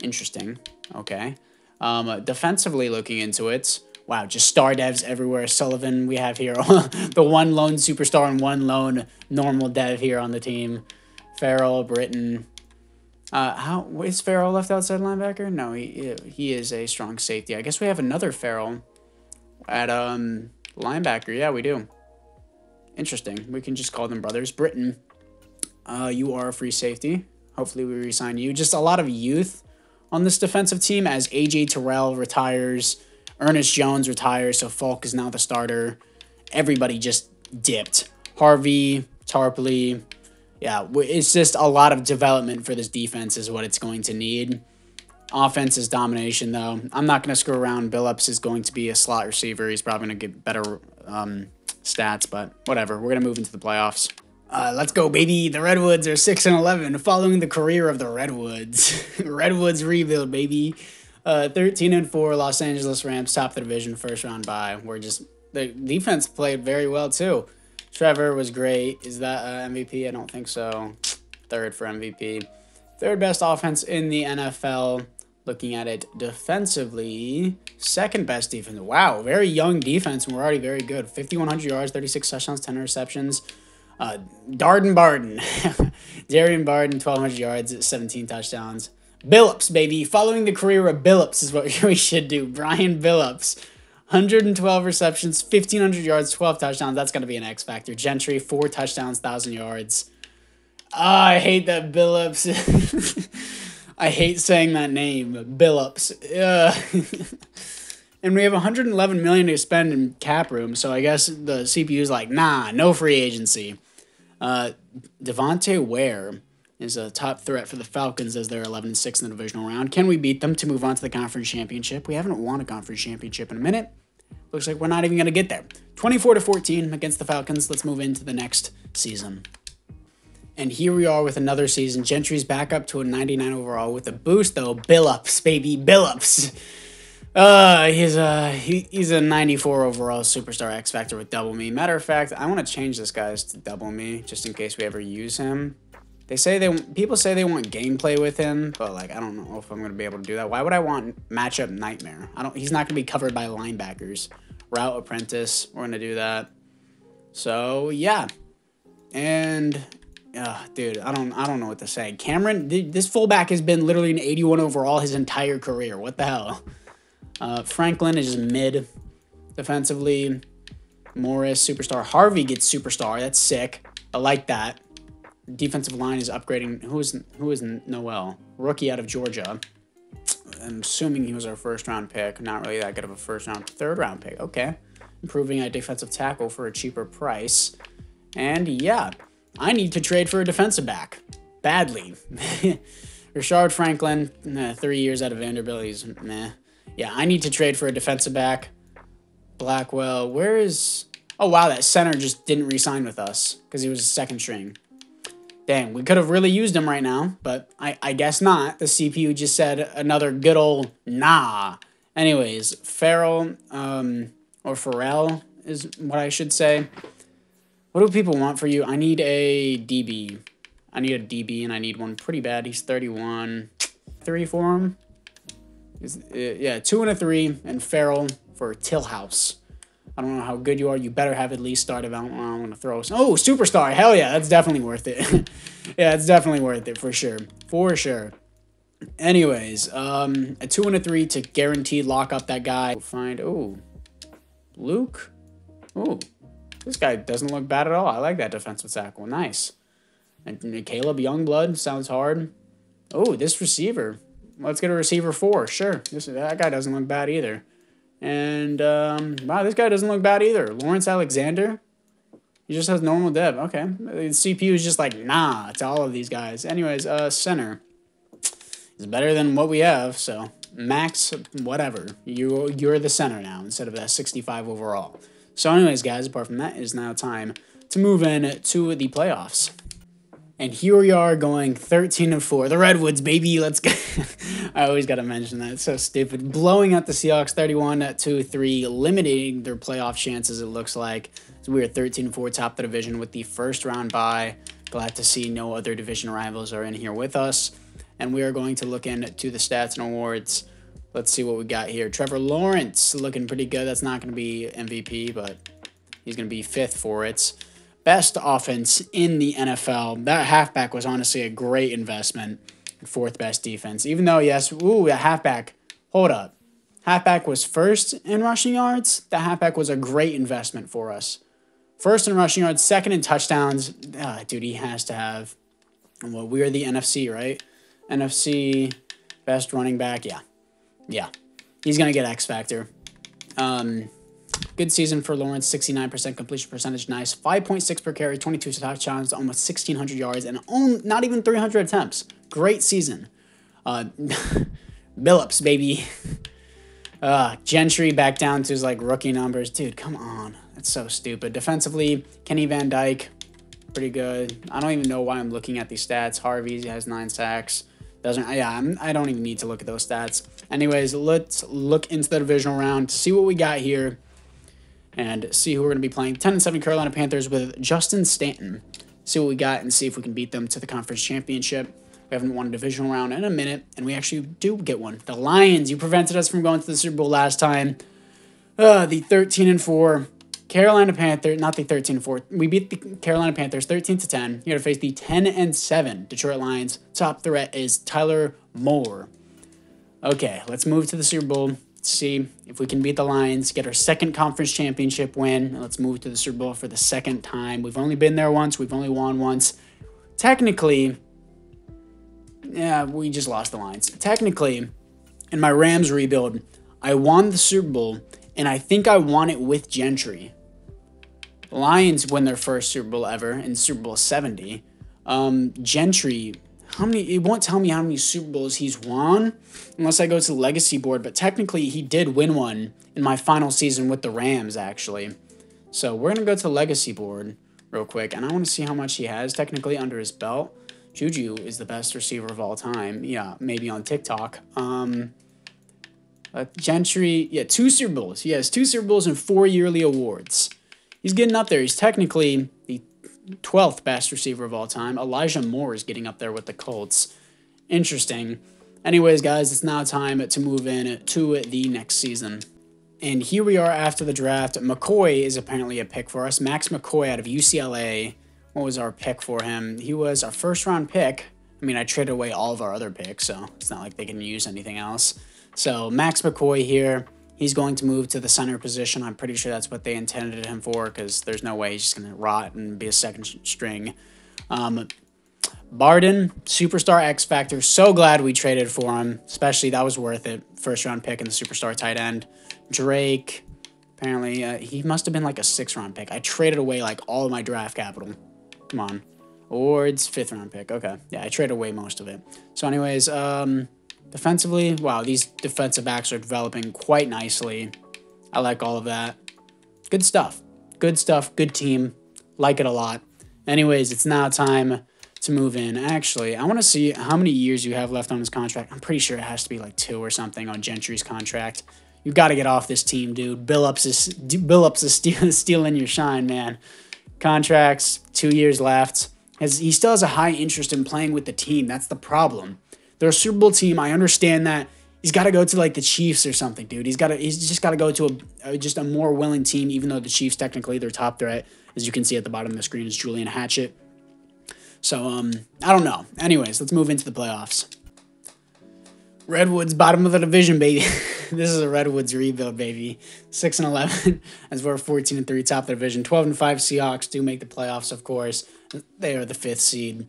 Interesting. Okay. Defensively looking into it. Wow, just star devs everywhere. Sullivan, we have here the one lone superstar and one lone normal dev here on the team. Farrell, Britton. How is Farrell left outside linebacker? No, he is a strong safety. I guess we have another Farrell at linebacker. Yeah, we do. Interesting. We can just call them brothers. Britton, you are a free safety. Hopefully we re-sign you. Just a lot of youth on this defensive team as AJ Terrell retires. Ernest Jones retires, so Falk is now the starter. Everybody just dipped. Harvey, Tarpley. Yeah, it's just a lot of development for this defense is what it's going to need. Offense is domination, though. I'm not going to screw around. Billups is going to be a slot receiver. He's probably going to get better stats, but whatever. We're going to move into the playoffs. Let's go, baby. The Redwoods are 6-11, following the career of the Redwoods. Redwoods rebuild, baby. 13-4, Los Angeles Rams top the division, first round bye. The defense played very well too. Trevor was great. Is that MVP? I don't think so. Third for MVP. Third best offense in the NFL. Looking at it defensively, second best defense. Wow, very young defense, and we're already very good. 5,100 yards, 36 touchdowns, 10 receptions. Darden Barden. Darian Barden, 1,200 yards, 17 touchdowns. Billups, baby. Following the career of Billups is what we should do. Brian Billups. 112 receptions, 1,500 yards, 12 touchdowns. That's going to be an X Factor. Gentry, 4 touchdowns, 1,000 yards. I hate that Billups. I hate saying that name. Billups. And we have $111 million to spend in cap room, so I guess the CPU is like, nah, no free agency. Devontae Ware is a top threat for the Falcons as they're 11-6 in the divisional round. Can we beat them to move on to the conference championship? We haven't won a conference championship in a minute. Looks like we're not even going to get there. 24-14 against the Falcons. Let's move into the next season. And here we are with another season. Gentry's back up to a 99 overall with a boost, though. Billups, baby, Billups. He's a 94 overall superstar X Factor with double me. Matter of fact, I want to change this guy's to double me just in case we ever use him. People say they want gameplay with him, but like I don't know if I'm gonna be able to do that. Why would I want matchup nightmare? He's not gonna be covered by linebackers. Route apprentice, we're gonna do that. So yeah, and dude, I don't know what to say. Cameron, this fullback has been literally an 81 overall his entire career. What the hell? Franklin is just mid defensively. Morris superstar. Harvey gets superstar. That's sick. I like that. Defensive line is upgrading. Who is Noel? Rookie out of Georgia. I'm assuming he was our first round pick. Not really that good of a third round pick. Okay. Improving at defensive tackle for a cheaper price. And yeah, I need to trade for a defensive back. Badly. Rashard Franklin, 3 years out of Vanderbilt. He's meh. Yeah, I need to trade for a defensive back. Blackwell, where is... Oh, wow, that center just didn't re-sign with us because he was a second string. Dang, we could have really used him right now, but I guess not. The CPU just said another good old nah. Anyways, Farrell, or Farrell is what I should say. What do people want for you? I need a DB. I need a DB, and I need one pretty bad. He's 31. 3 for him. Yeah, 2 and a 3, and Farrell for Tillhouse. I don't know how good you are. You better have at least started. I'm going to throw some. Oh, superstar. Hell yeah, that's definitely worth it. Yeah, it's definitely worth it for sure. For sure. Anyways, a 2 and a 3 to guaranteed lock up that guy. Oh, Luke. Oh, this guy doesn't look bad at all. I like that defensive tackle. Nice. And Caleb Youngblood sounds hard. Oh, this receiver. Let's get a receiver 4. Sure. That guy doesn't look bad either. And, wow, this guy doesn't look bad either. Lawrence Alexander. He just has normal dev. Okay. The CPU is just like, nah, to all of these guys. Anyways, center is better than what we have. So, max, whatever. You're the center now instead of that 65 overall. So, anyways, guys, apart from that, it is now time to move in to the playoffs. And here we are going 13-4. The Redwoods, baby. Let's go. I always got to mention that. It's so stupid. Blowing out the Seahawks 31-3, limiting their playoff chances, it looks like. So we are 13-4, top the division with the first round bye. Glad to see no other division rivals are in here with us. And we are going to look into the stats and awards. Let's see what we got here. Trevor Lawrence looking pretty good. That's not going to be MVP, but he's going to be 5th for it. Best offense in the NFL. That halfback was honestly a great investment. 4th best defense. Even though, yes, a halfback. Hold up. Halfback was 1st in rushing yards. The halfback was a great investment for us. 1st in rushing yards, 2nd in touchdowns. Dude, he has to have. Well, we are the NFC, right? NFC best running back. Yeah. He's going to get X Factor. Good season for Lawrence, 69% completion percentage, nice. 5.6 per carry, 22 touchdowns, almost 1,600 yards, and not even 300 attempts. Great season. Billups, baby. Gentry back down to his rookie numbers. Dude, come on. That's so stupid. Defensively, Kenny Van Dyke, pretty good. I don't even know why I'm looking at these stats. Harvey has 9 sacks. I don't even need to look at those stats. Anyways, let's look into the divisional round, see what we got here, and see who we're going to be playing. 10-7 Carolina Panthers with Justin Stanton. See what we got and see if we can beat them to the conference championship. We haven't won a divisional round in a minute, and we actually do get one. The Lions, you prevented us from going to the Super Bowl last time. The 13-4 Carolina Panthers, not the 13-4. We beat the Carolina Panthers 13-10. You're going to face the 10-7 Detroit Lions. Top threat is Tyler Moore. Okay, let's move to the Super Bowl. See if we can beat the Lions, get our 2nd conference championship win. Let's move to the Super Bowl for the 2nd time. We've only been there once. We've only won once. Technically, yeah, we just lost the Lions. Technically, in my Rams rebuild, I won the Super Bowl, and I think I won it with Gentry. Lions win their first Super Bowl ever in Super Bowl 70. Gentry... it won't tell me how many Super Bowls he's won unless I go to the legacy board, but technically he did win one in my final season with the Rams, actually. So we're going to go to the legacy board real quick, and I want to see how much he has technically under his belt. Juju is the best receiver of all time. Yeah, maybe on TikTok. Gentry, 2 Super Bowls. He has 2 Super Bowls and 4 yearly awards. He's getting up there. He's technically the 12th best receiver of all time. Elijah Moore is getting up there with the Colts. Interesting. Anyways, guys, it's now time to move in to the next season. And here we are after the draft. McCoy is apparently a pick for us. Max McCoy out of UCLA. What was our pick for him? He was our first-round pick. I mean, I traded away all of our other picks, so it's not like they can use anything else. So Max McCoy here. He's going to move to the center position. I'm pretty sure that's what they intended him for because there's no way he's just going to rot and be a second string. Barden, superstar X Factor. So glad we traded for him. Especially, that was worth it. First-round pick and the superstar tight end. Drake, apparently, he must have been like a 6th-round pick. I traded away like all of my draft capital. Come on. Or it's 5th-round pick. Okay. Yeah, I traded away most of it. So anyways, defensively, wow, these defensive backs are developing quite nicely. I like all of that. Good stuff. Good stuff. Good team. Like it a lot. Anyways, it's now time to move in. Actually, I want to see how many years you have left on his contract. I'm pretty sure it has to be like 2 or something on Gentry's contract. You've got to get off this team, dude. Billups is stealing your shine, man. Contracts, 2 years left. He still has a high interest in playing with the team. That's the problem. They're a Super Bowl team. I understand that. He's got to go to like the Chiefs or something, dude. He's just got to go to just a more willing team, even though the Chiefs technically their top threat, as you can see at the bottom of the screen, is Julian Hatchett. So I don't know. Anyways, let's move into the playoffs. Redwoods, bottom of the division, baby. This is a Redwoods rebuild, baby. 6-11 as we're 14-3, top of the division. 12-5 Seahawks do make the playoffs, of course. They are the 5th seed.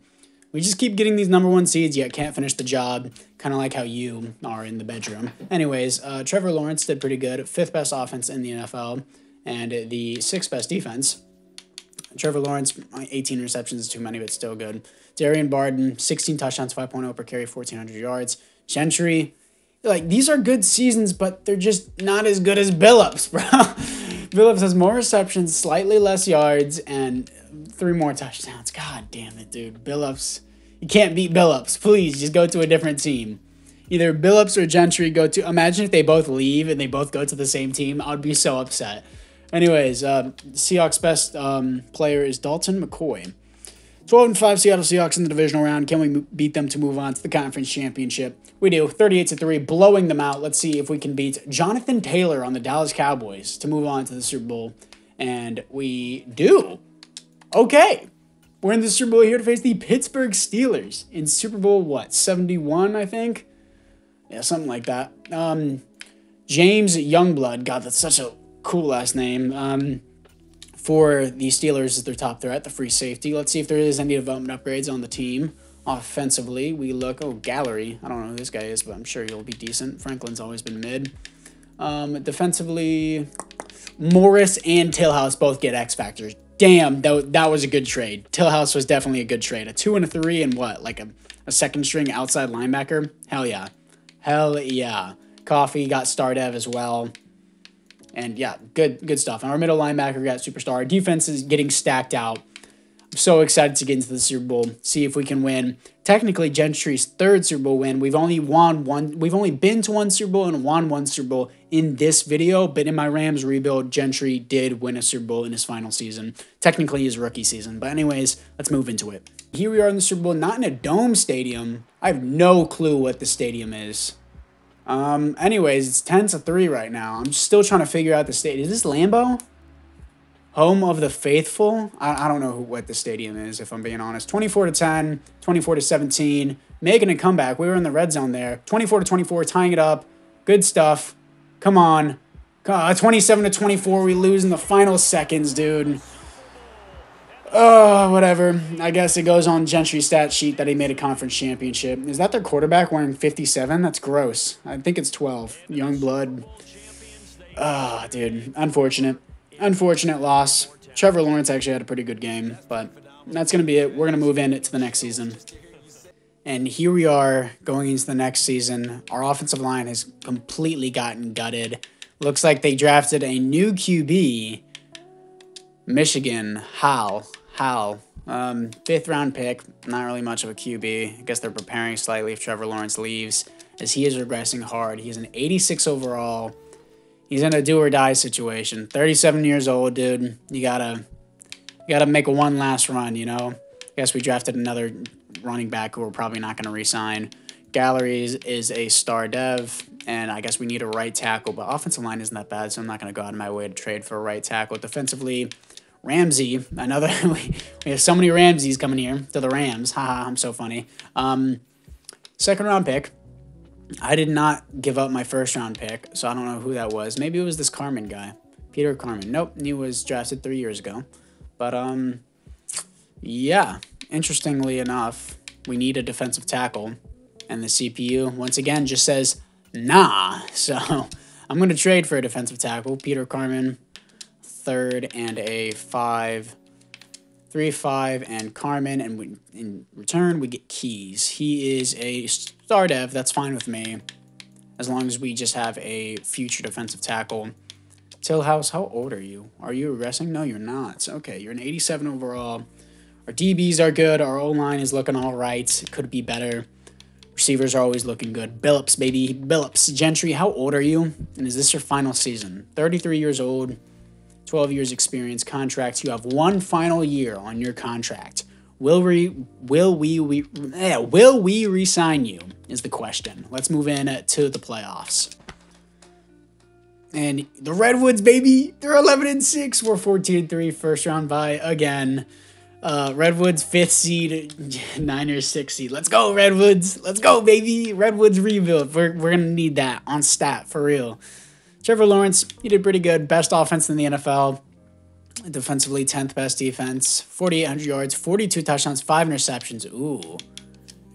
We just keep getting these number 1 seeds, yet can't finish the job. Kind of like how you are in the bedroom. Anyways, Trevor Lawrence did pretty good. 5th best offense in the NFL and the 6th best defense. Trevor Lawrence, 18 receptions is too many, but still good. Darian Barden, 16 touchdowns, 5.0 per carry, 1,400 yards. Gentry, like, these are good seasons, but they're just not as good as Billups, bro. Billups has more receptions, slightly less yards, and 3 more touchdowns. God damn it, dude. Billups, you can't beat Billups. Please, just go to a different team. Either Billups or Gentry go to... Imagine if they both leave and they both go to the same team. I would be so upset. Anyways, Seahawks' best player is Dalton McCoy. 12-5 Seattle Seahawks in the divisional round. Can we beat them to move on to the conference championship? We do. 38-3, blowing them out. Let's see if we can beat Jonathan Taylor on the Dallas Cowboys to move on to the Super Bowl. And we do. Okay. We're in the Super Bowl here to face the Pittsburgh Steelers in Super Bowl, what, 71, I think? Yeah, something like that. James Youngblood. God, that's such a cool last name. For the Steelers is their top threat, the free safety. Let's see if there is any development upgrades on the team. Offensively, we look... Oh, Gallery. I don't know who this guy is, but I'm sure he'll be decent. Franklin's always been mid. Defensively, Morris and Tillhouse both get X Factors. Damn, that was a good trade. Tillhouse was definitely a good trade. A 2 and a 3 and what? Like a second string outside linebacker? Hell yeah. Hell yeah. Coffee got star dev as well. And yeah, good stuff. And our middle linebacker got superstar. Our defense is getting stacked out. I'm so excited to get into the Super Bowl, see if we can win. Technically, Gentry's 3rd Super Bowl win. We've only been to 1 Super Bowl and won 1 Super Bowl in this video, but in my Rams rebuild, Gentry did win a Super Bowl in his final season. Technically his rookie season. But anyways, let's move into it. Here we are in the Super Bowl, not in a dome stadium. I have no clue what the stadium is. Anyways, it's 10-3 right now. I'm still trying to figure out the stadium. Is this Lambeau? Home of the Faithful? I don't know what the stadium is, if I'm being honest. 24-10, 24-17, making a comeback. We were in the red zone there. 24-24, tying it up. Good stuff. Come on. 27-24, we lose in the final seconds, dude. Oh, whatever. I guess it goes on Gentry's stat sheet that he made a conference championship. Is that their quarterback wearing 57? That's gross. I think it's 12. Young blood. Oh, dude. Unfortunate. Unfortunate loss. Trevor Lawrence actually had a pretty good game, but that's going to be it. We're going to move into the next season. And here we are going into the next season. Our offensive line has completely gotten gutted. Looks like they drafted a new QB. Michigan. Howell. 5th round pick. Not really much of a QB. I guess they're preparing slightly if Trevor Lawrence leaves, as he is regressing hard. He's an 86 overall. He's in a do or die situation. 37 years old, dude. You gotta got to make one last run, you know? I guess we drafted another running back who we're probably not going to re-sign. Galleries is a star dev, and I guess we need a right tackle, but offensive line isn't that bad, so I'm not going to go out of my way to trade for a right tackle. Defensively, Ramsey, another, we have so many Ramseys coming here to the Rams. Haha, I'm so funny. Second round pick. I did not give up my first round pick, so I don't know who that was. Maybe it was this Carmen guy. Peter Carmen. Nope, he was drafted 3 years ago. But, yeah, interestingly enough, we need a defensive tackle. And the CPU, once again, just says, nah. So I'm going to trade for a defensive tackle. Peter Carmen, 3rd and a 5. 3-5 and Carmen, and in return we get Keys. He is a star dev. That's fine with me, as long as we just have a future defensive tackle. Tillhouse, how old are you? Are you regressing? No, you're not. Okay, you're an 87 overall. Our DBs are good. Our O-line is looking all right. It could be better. Receivers are always looking good. Billups, baby. Billups. Gentry, how old are you? And is this your final season? 33 years old. 12 years experience contract. You have one final year on your contract. Will we re-sign you is the question. Let's move in to the playoffs. And the Redwoods, baby, they're 11-6. We're 14-3, first round bye again. Redwoods 5th seed, Niners 6th seed. Let's go, Redwoods. Let's go, baby. Redwoods rebuild. We're going to need that on stat for real. Trevor Lawrence, he did pretty good. Best offense in the NFL. Defensively, 10th best defense. 4,800 yards, 42 touchdowns, 5 interceptions. Ooh,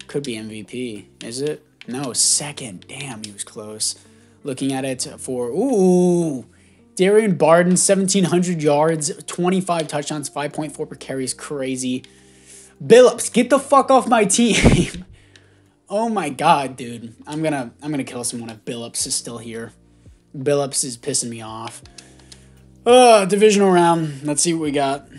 could be MVP. Is it? No, 2nd. Damn, he was close. Looking at it for, Darian Barden, 1,700 yards, 25 touchdowns, 5.4 per carry is crazy. Billups, get the fuck off my team. Oh my god, dude. I'm gonna kill someone if Billups is still here. Billups is pissing me off. Divisional round. Let's see what we got.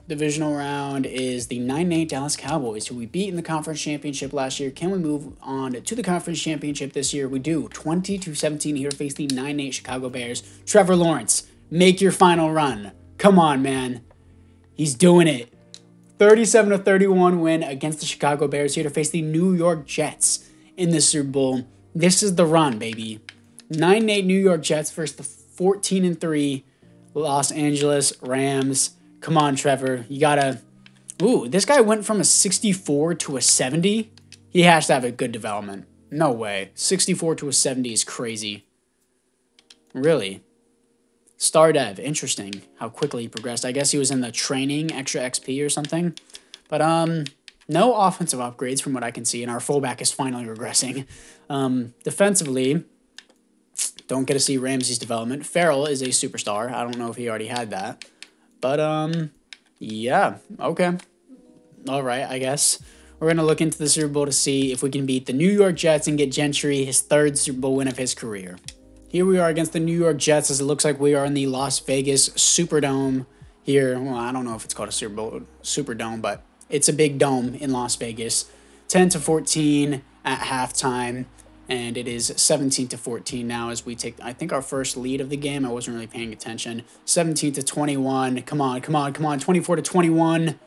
Divisional round is the 9-8 Dallas Cowboys, who we beat in the conference championship last year. Can we move on to the conference championship this year? We do. 20-17 here to face the 9-8 Chicago Bears. Trevor Lawrence, make your final run. Come on, man. He's doing it. 37-31 win against the Chicago Bears here to face the New York Jets in the Super Bowl. This is the run, baby. 9-8 New York Jets versus the 14-3 Los Angeles Rams. Come on, Trevor. You gotta... Ooh, this guy went from a 64 to a 70. He has to have a good development. No way. 64 to a 70 is crazy. Really? Star dev. Interesting how quickly he progressed. I guess he was in the training, extra XP or something. But, no offensive upgrades from what I can see, and our fullback is finally regressing. Defensively... Don't get to see Ramsey's development. Farrell is a superstar. I don't know if he already had that. But, yeah. Okay. All right, I guess. We're going to look into the Super Bowl to see if we can beat the New York Jets and get Gentry his 3rd Super Bowl win of his career. Here we are against the New York Jets, as it looks like we are in the Las Vegas Superdome here. Well, I don't know if it's called a Superdome, but it's a big dome in Las Vegas. 10-14 at halftime. And it is 17-14 now as we take, I think, our first lead of the game. I wasn't really paying attention. 17-21. Come on. 24-21.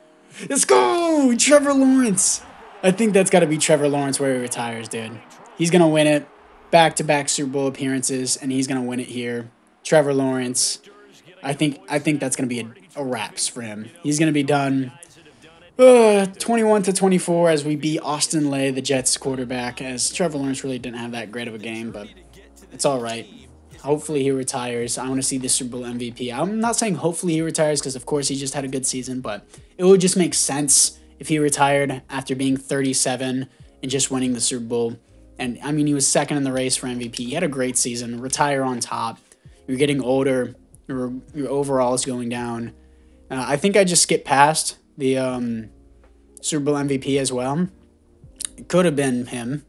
Let's go! Trevor Lawrence. I think that's got to be Trevor Lawrence where he retires, dude. He's going to win it. Back-to-back Super Bowl appearances, and he's going to win it here. Trevor Lawrence. I think that's going to be a wraps for him. He's going to be done. 21-24 as we beat Austin Lay, the Jets quarterback, as Trevor Lawrence really didn't have that great of a game, but it's all right. Hopefully he retires. I want to see the Super Bowl MVP. I'm not saying hopefully he retires because, of course, he just had a good season, but it would just make sense if he retired after being 37 and just winning the Super Bowl. And, I mean, he was 2nd in the race for MVP. He had a great season. Retire on top. You're getting older. Your overall is going down. I think I just skipped past the Super Bowl MVP as well. It could have been him.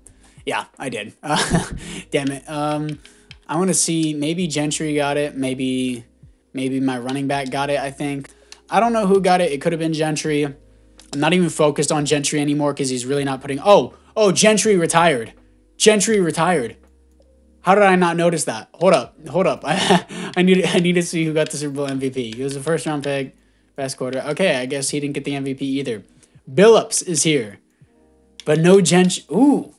Yeah, I did. Damn it. I want to see, maybe Gentry got it. Maybe my running back got it, I think. I don't know who got it. It could have been Gentry. I'm not even focused on Gentry anymore because he's really not putting... Oh, Gentry retired. Gentry retired. How did I not notice that? Hold up. I need to see who got the Super Bowl MVP. He was a first-round pick. Best quarter. Okay, I guess he didn't get the MVP either. Billups is here, but no Gent. Ooh,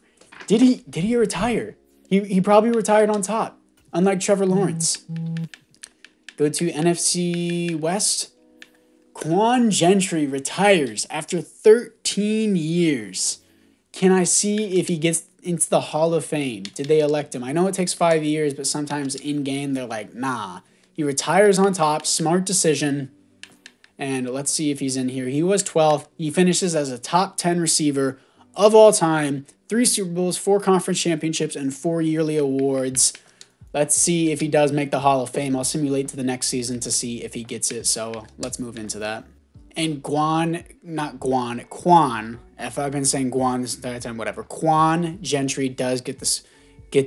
did he retire? He probably retired on top, unlike Trevor Lawrence. Go to NFC West. Quan Gentry retires after 13 years. Can I see if he gets into the Hall of Fame? Did they elect him? I know it takes 5 years, but sometimes in game they're like, nah. He retires on top. Smart decision. And let's see if he's in here. He was 12th. He finishes as a top 10 receiver of all time. 3 Super Bowls, 4 conference championships, and 4 yearly awards. Let's see if he does make the Hall of Fame. I'll simulate to the next season to see if he gets it. So let's move into that. And Quan, if I've been saying Guan this entire time, whatever. Quan Gentry does get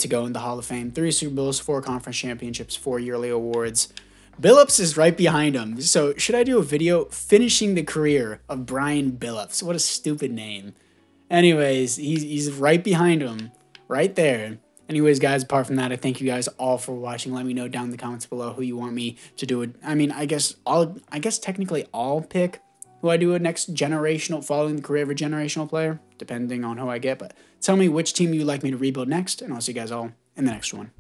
to go in the Hall of Fame. 3 Super Bowls, 4 conference championships, 4 yearly awards. Billups is right behind him. So should I do a video finishing the career of Brian Billups? What a stupid name. Anyways, he's right behind him, right there. Anyways, guys, apart from that, I thank you guys all for watching. Let me know down in the comments below who you want me to do it. I mean, I guess technically I'll pick who I do a next generational, following the career of a generational player, depending on who I get. But tell me which team you'd like me to rebuild next, and I'll see you guys all in the next one.